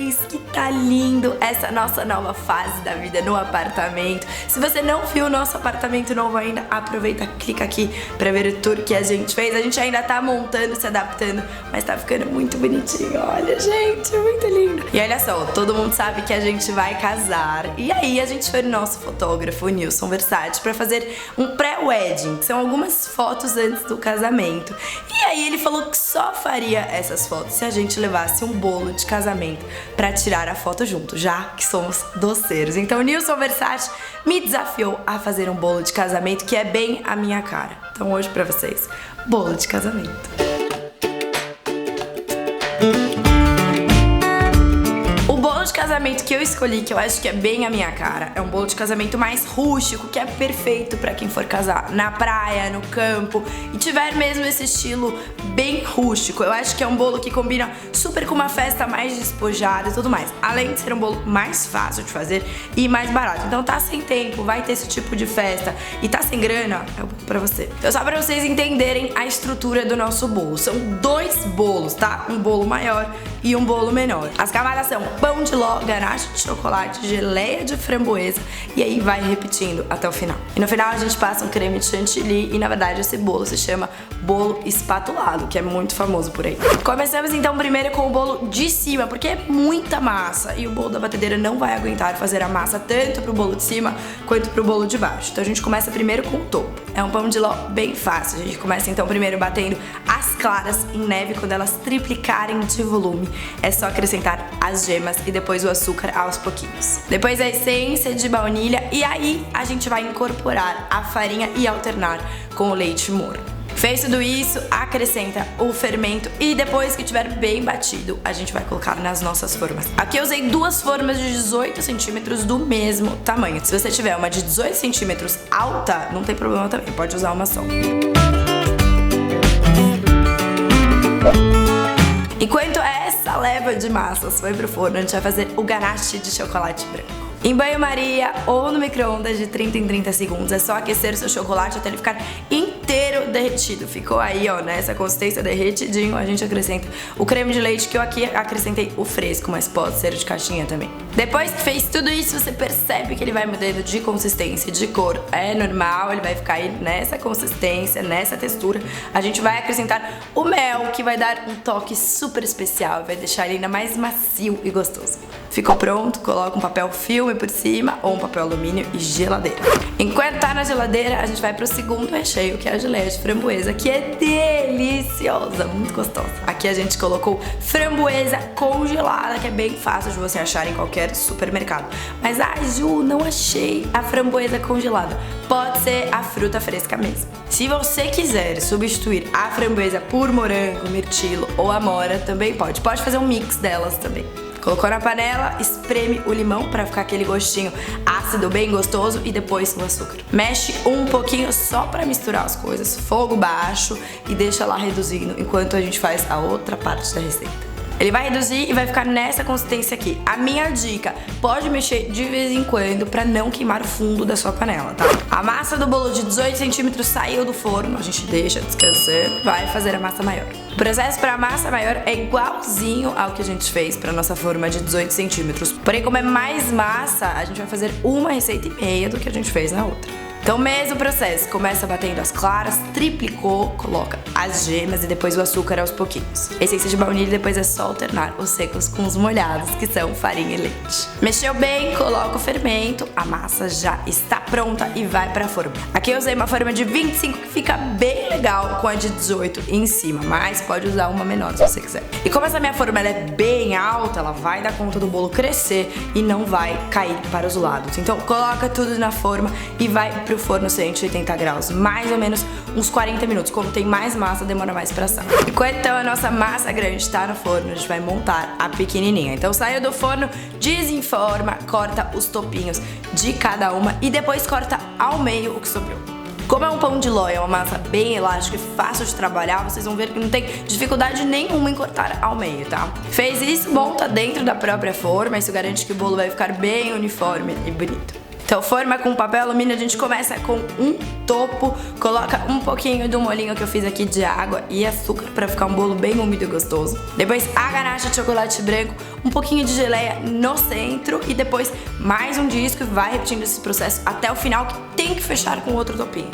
vocês que tá lindo essa nossa nova fase da vida no apartamento. Se você não viu o nosso apartamento novo ainda, aproveita, clica aqui pra ver o tour que a gente fez. A gente ainda tá montando, se adaptando, mas tá ficando muito bonitinho. Olha, gente, muito lindo. E olha só, todo mundo sabe que a gente vai casar. E aí a gente foi no nosso fotógrafo, o Nilson Versace, pra fazer um pré-wedding, que são algumas fotos antes do casamento. E aí ele falou que só faria essas fotos se a gente levasse um bolo de casamento pra tirar a foto junto, já que somos doceiros. Então o Nilson Versace me desafiou a fazer um bolo de casamento que é bem a minha cara. Então hoje pra vocês, bolo de casamento. Casamento que eu escolhi, que eu acho que é bem a minha cara, é um bolo de casamento mais rústico, que é perfeito pra quem for casar na praia, no campo e tiver mesmo esse estilo bem rústico. Eu acho que é um bolo que combina super com uma festa mais despojada e tudo mais, além de ser um bolo mais fácil de fazer e mais barato. Então tá sem tempo, vai ter esse tipo de festa e tá sem grana, é um bolo pra você. Então só pra vocês entenderem a estrutura do nosso bolo, são 2 bolos, tá? Um bolo maior e um bolo menor. As camadas são pão de ló, ganache de chocolate, geleia de framboesa e aí vai repetindo até o final. E no final a gente passa um creme de chantilly e na verdade esse bolo se chama bolo espatulado, que é muito famoso por aí. Começamos então primeiro com o bolo de cima, porque é muita massa e o bolo da batedeira não vai aguentar fazer a massa tanto pro bolo de cima quanto pro bolo de baixo. Então a gente começa primeiro com o topo. É um pão de ló bem fácil. A gente começa então primeiro batendo as claras em neve. Quando elas triplicarem de volume, é só acrescentar as gemas e depois o açúcar aos pouquinhos. Depois a essência de baunilha e aí a gente vai incorporar a farinha e alternar com o leite morno. Fez tudo isso, acrescenta o fermento e depois que estiver bem batido, a gente vai colocar nas nossas formas. Aqui eu usei 2 formas de 18 centímetros do mesmo tamanho. Se você tiver uma de 18 centímetros alta, não tem problema também, pode usar uma só. Enquanto essa leva de massas foi pro forno, a gente vai fazer o ganache de chocolate branco. Em banho-maria ou no micro-ondas de 30 em 30 segundos, é só aquecer o seu chocolate até ele ficar inteiro derretido. Ficou aí, ó, nessa consistência derretidinho, a gente acrescenta o creme de leite, que eu aqui acrescentei o fresco, mas pode ser de caixinha também. Depois que fez tudo isso, você percebe que ele vai mudando de consistência, de cor. É normal, ele vai ficar aí nessa consistência, nessa textura. A gente vai acrescentar o mel, que vai dar um toque super especial, vai deixar ele ainda mais macio e gostoso. Ficou pronto, coloca um papel filme por cima ou um papel alumínio e geladeira. Enquanto tá na geladeira, a gente vai pro segundo recheio, que é a geleia de framboesa, que é deliciosa, muito gostosa. Aqui a gente colocou framboesa congelada, que é bem fácil de você achar em qualquer supermercado. Mas, Ju, não achei a framboesa congelada. Pode ser a fruta fresca mesmo. Se você quiser substituir a framboesa por morango, mirtilo ou amora, também pode. Pode fazer um mix delas também. Colocou na panela, espreme o limão para ficar aquele gostinho ácido bem gostoso e depois o açúcar. Mexe um pouquinho só para misturar as coisas, fogo baixo e deixa lá reduzindo enquanto a gente faz a outra parte da receita. Ele vai reduzir e vai ficar nessa consistência aqui. A minha dica, pode mexer de vez em quando pra não queimar o fundo da sua panela, tá? A massa do bolo de 18 centímetros saiu do forno, a gente deixa descansando, vai fazer a massa maior. O processo para a massa maior é igualzinho ao que a gente fez para nossa forma de 18 centímetros. Porém, como é mais massa, a gente vai fazer uma receita e meia do que a gente fez na outra. Então, mesmo processo, começa batendo as claras, triplicou, coloca as gemas e depois o açúcar aos pouquinhos. Essência de baunilha, depois é só alternar os secos com os molhados, que são farinha e leite. Mexeu bem, coloca o fermento, a massa já está pronta e vai pra forma. Aqui eu usei uma forma de 25 que fica bem legal com a de 18 em cima, mas pode usar uma menor se você quiser. E como essa minha forma ela é bem alta, ela vai dar conta do bolo crescer e não vai cair para os lados. Então, coloca tudo na forma e vai pro forno 180 graus, mais ou menos uns 40 minutos. Como tem mais massa, demora mais pra assar. Enquanto então a nossa massa grande tá no forno, a gente vai montar a pequenininha. Então saiu do forno, desenforma, corta os topinhos de cada uma e depois corta ao meio o que sobrou. Como é um pão de ló, é uma massa bem elástica e fácil de trabalhar, vocês vão ver que não tem dificuldade nenhuma em cortar ao meio, tá? Fez isso, monta dentro da própria forma, isso garante que o bolo vai ficar bem uniforme e bonito. Então, forma com papel alumínio, a gente começa com um topo, coloca um pouquinho do molhinho que eu fiz aqui de água e açúcar pra ficar um bolo bem úmido e gostoso. Depois a ganache de chocolate branco, um pouquinho de geleia no centro e depois mais um disco e vai repetindo esse processo até o final, que tem que fechar com outro topinho.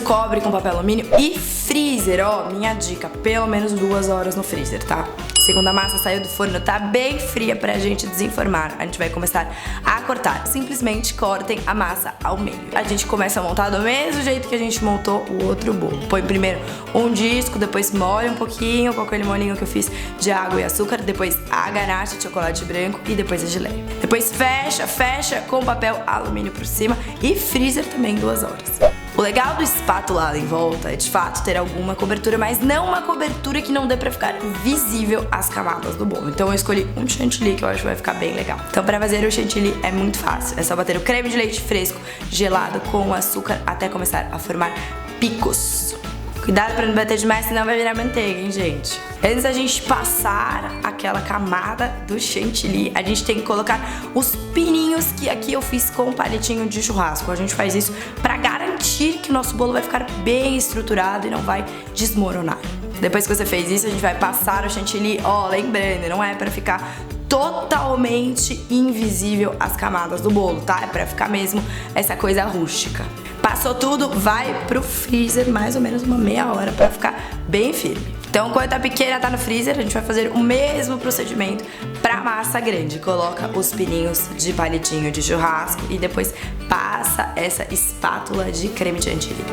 Cobre com papel alumínio e freezer, ó, minha dica, pelo menos 2 horas no freezer, tá? Segunda massa saiu do forno, tá bem fria pra gente desenformar. A gente vai começar a cortar. Simplesmente cortem a massa ao meio. A gente começa a montar do mesmo jeito que a gente montou o outro bolo. Põe primeiro um disco, depois molha um pouquinho com aquele molhinho que eu fiz de água e açúcar, depois a ganache de chocolate branco e depois a geleia. Depois fecha com papel alumínio por cima e freezer também 2 horas. O legal do espátula em volta é de fato ter alguma cobertura, mas não uma cobertura que não dê pra ficar visível as camadas do bolo. Então eu escolhi um chantilly que eu acho que vai ficar bem legal. Então pra fazer o chantilly é muito fácil. É só bater o creme de leite fresco gelado com açúcar até começar a formar picos. Cuidado pra não bater demais, senão vai virar manteiga, hein, gente? Antes da gente passar aquela camada do chantilly, a gente tem que colocar os pininhos que aqui eu fiz com um palitinho de churrasco. A gente faz isso pra garantir que o nosso bolo vai ficar bem estruturado e não vai desmoronar. Depois que você fez isso, a gente vai passar o chantilly, ó, lembrando, não é pra ficar totalmente invisível as camadas do bolo, tá? É pra ficar mesmo essa coisa rústica. Passou tudo, vai pro freezer mais ou menos uma meia hora pra ficar bem firme. Então, enquanto a pequena tá no freezer, a gente vai fazer o mesmo procedimento pra massa grande. Coloca os pininhos de palitinho de churrasco e depois passa essa espátula de creme chantilly.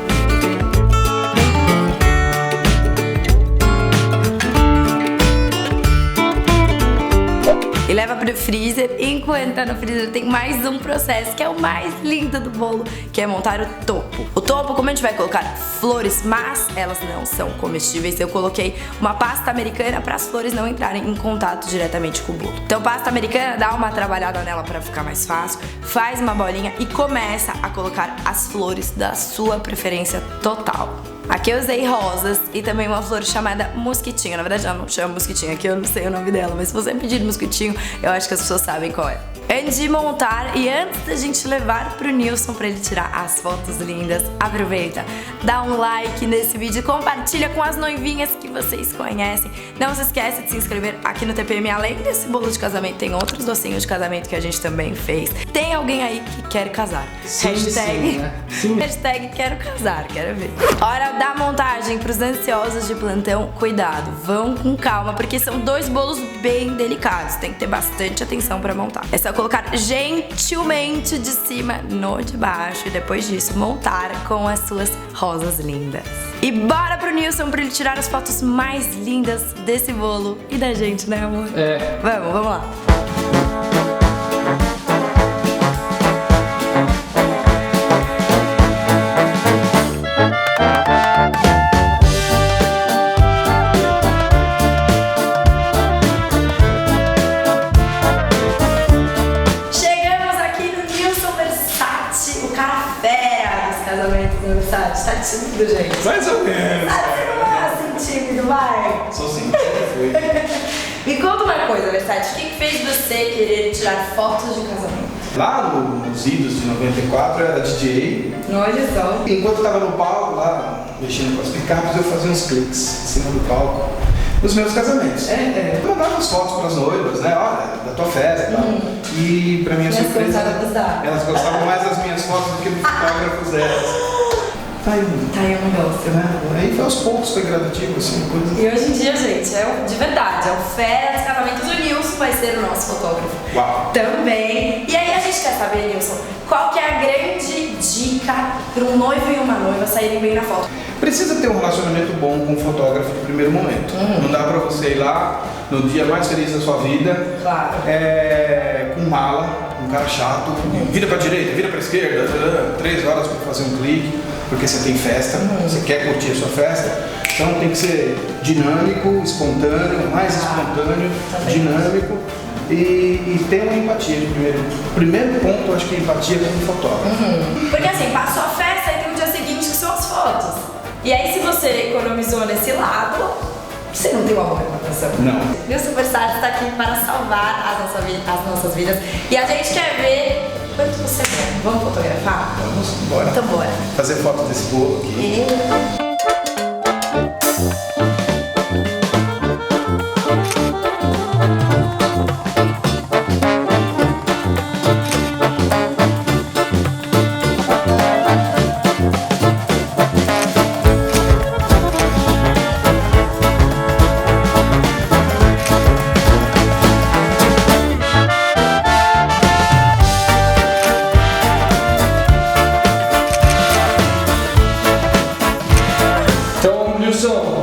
E leva pro freezer. Enquanto tá no freezer, tem mais um processo que é o mais lindo do bolo, que é montar o topo. O topo, como a gente vai colocar flores, mas elas não são comestíveis, eu coloquei uma pasta americana para as flores não entrarem em contato diretamente com o bolo. Então, pasta americana, dá uma trabalhada nela para ficar mais fácil, faz uma bolinha e começa a colocar as flores da sua preferência total. Aqui eu usei rosas e também uma flor chamada mosquitinho. Na verdade, ela não chama mosquitinho, aqui eu não sei o nome dela, mas se você pedir mosquitinho, eu acho que as pessoas sabem qual é. Antes de montar e antes da gente levar pro Nilson pra ele tirar as fotos lindas, aproveita, dá um like nesse vídeo, compartilha com as noivinhas que vocês conhecem. Não se esquece de se inscrever aqui no TPM. Além desse bolo de casamento, tem outros docinhos de casamento que a gente também fez. Tem alguém aí que quer casar? Sim, hashtag, sim, né? Sim. Hashtag quero casar, quero ver. Hora da montagem pros ansiosos de plantão, cuidado, vão com calma, porque são 2 bolos bem delicados, tem que ter bastante atenção pra montar. É só colocar gentilmente de cima no de baixo e depois disso montar com as suas rosas lindas. E bora pro Nilson pra ele tirar as fotos mais lindas desse bolo e da gente, né, amor? É. Vamos lá. Tá tímido, gente? Mais ou menos. Você não é assim tímido, vai? Sou sim, sempre fui. Me conta uma coisa, Versace, o que fez você querer tirar fotos de casamento? Lá nos idos de 94 eu era DJ. Olha só. Enquanto eu tava no palco lá, mexendo com as picapes, eu fazia uns cliques em cima do palco nos meus casamentos. Eu mandava as fotos pras noivas, né? Olha, da tua festa e tal. E pra minha surpresa, elas gostavam mais das minhas fotos do que dos fotógrafos delas. Tá aí um negócio. Aí foi aos poucos, foi gradativo, assim, coisa. E hoje em dia, gente, de verdade, é o fera dos casamentos. O Nilson vai ser o nosso fotógrafo. Uau! Também. E aí a gente quer saber, Nilson, qual que é a grande dica para um noivo e uma noiva saírem bem na foto? Precisa ter um relacionamento bom com o fotógrafo no primeiro momento. Não dá pra você ir lá no dia mais feliz da sua vida, claro, com mala, um cara chato, vira pra direita, vira pra esquerda, 3 horas pra fazer um clique, porque você tem festa, você quer curtir a sua festa. Então tem que ser dinâmico, espontâneo, mais espontâneo, dinâmico. e ter uma empatia de primeiro ponto, eu acho que é empatia como fotógrafo. Porque assim, passou a festa e tem o dia seguinte que são as fotos. E aí se você economizou nesse lado, você não tem uma boa reputação. Não. E o Superstars está aqui para salvar as nossas vidas. E a gente quer ver quanto você quer. Vamos fotografar? Vamos embora. Então bora. Fazer foto desse bolo aqui.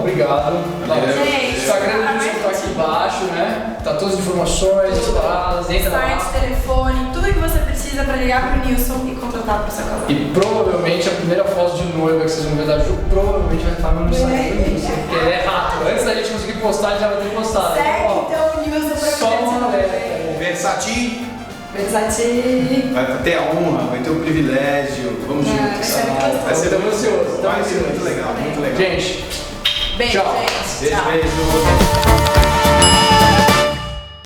Obrigado. Gente, o Instagram do Nilson tá aqui embaixo, né? Tá todas as informações, as paradas, entra lá. Site, telefone, tudo que você precisa para ligar pro Nilson e contratar pro seu casamento. E provavelmente a primeira foto de noiva que vocês vão ver da Ju provavelmente vai estar no Instagram do Nilson. Porque ele é rápido. Antes da gente conseguir postar, ele já vai ter postado. Segue então o Nilson pra Só uma alerta. Versatil. Versatil. Vai ter a honra, vai ter o privilégio. Vamos juntos. Vai ser Estamos ansiosos. Vai ser muito legal, muito legal. Gente, Beijo, tchau. gente. Beijo, Tchau. beijo.